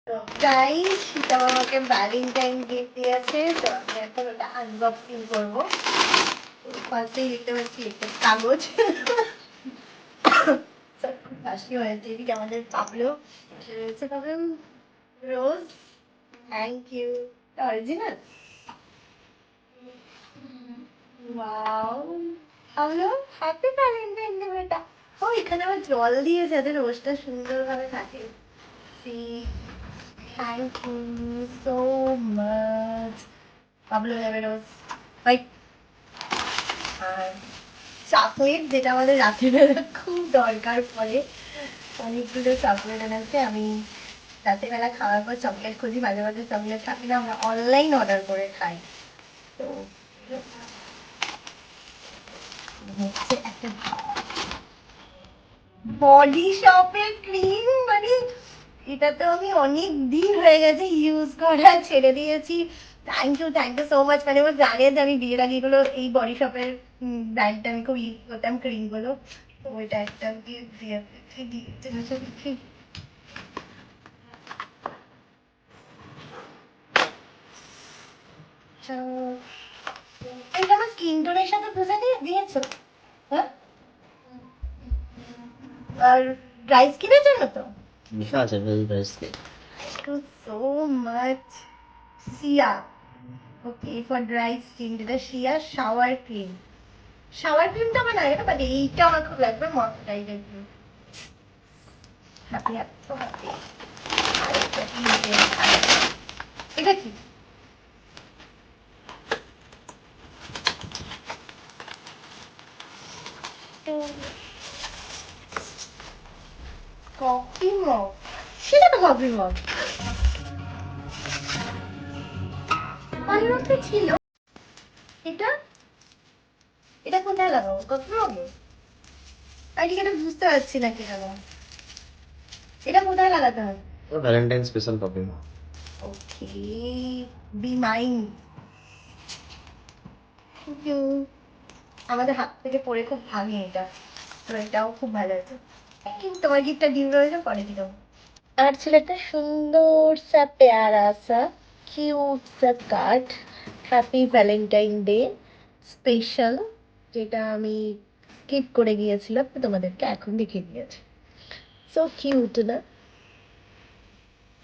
Guys, Sita আমাকে Valentine gift দিয়েছে, তো আমি এখন ওটা আনবক্সিং করবো। ফার্স্টেই দেখতে পাচ্ছি একটা কাগজ। খুব হাসি হয়েছে। এদিকে আমাদের পাবলো রয়েছে, পাবেন rose. Thank you. Original. Wow, Pablo happy Valentine Day বেটা। ও, এখানে আবার জল দিয়ে যাতে রোজটা সুন্দরভাবে থাকে। সি, থ্যাংক ইউ সো মাচ। পাবলো নেবে রোজ। বাই। আর চকলেট, যেটা আমাদের রাত্রিবেলা খুব দরকার পড়ে, অনেকগুলো চকলেট এনেছে। আমি রাত্রিবেলা খাওয়ার পর চকলেট খুঁজি, মাঝে মাঝে চকলেট থাকে না, আমরা অনলাইন অর্ডার করে খাই। তো হচ্ছে একটা বডি শপের ক্রিম, মানে এটা তো আমি অনেক দিন হয়ে গেছে ইউজ করা, ছেড়ে দিয়েছি। Thank you so much. মানে আমার জানে যে আমি বিয়ের আগে এগুলো, এই বডি শপের ব্র্যান্ডটা আমি খুব ইউজ করতাম, ক্রিমগুলো। তো ওইটা একটা গিফট দিয়েছে। এটা আমার স্কিন টোনের সাথে বুঝে দিয়েছো? হ্যাঁ, আর ড্রাই স্কিনের জন্য তো আছে very best. Thank you so much সিয়া। ওকে, ফর ড্রাই স্কিন যেটা শিয়া শাওয়ার ক্রিম। শাওয়ার ক্রিমটা আমার লাগে না, বাট এইটা আমার খুব লাগবে moisturiser cream. Happy happy so happy. এটা কি? Coffee mug. সেটা তো কফি মগ পানির মধ্যে ছিল। এটা এটা কোথায় লাগাবো? কফি মগে? আমি ঠিক এটা বুঝতে পারছি না কি লাগাবো। এটা কোথায় লাগাতে হবে? Valentine special copy. Okay, be mine. আমাদের হাত থেকে পড়ে খুব ভাঙে এটা, তো এটাও খুব ভালো হয়েছে। কিন্তু তোমার গিফটটা ডিম রয়েছে, পরে দিলাম। আর ছিল একটা সুন্দর সা প্যারা সা কিউট সা card, happy Valentine day special, যেটা আমি স্কিপ করে গিয়েছিলাম, তোমাদেরকে এখন দেখিয়ে দিয়েছি। সো কিউট না?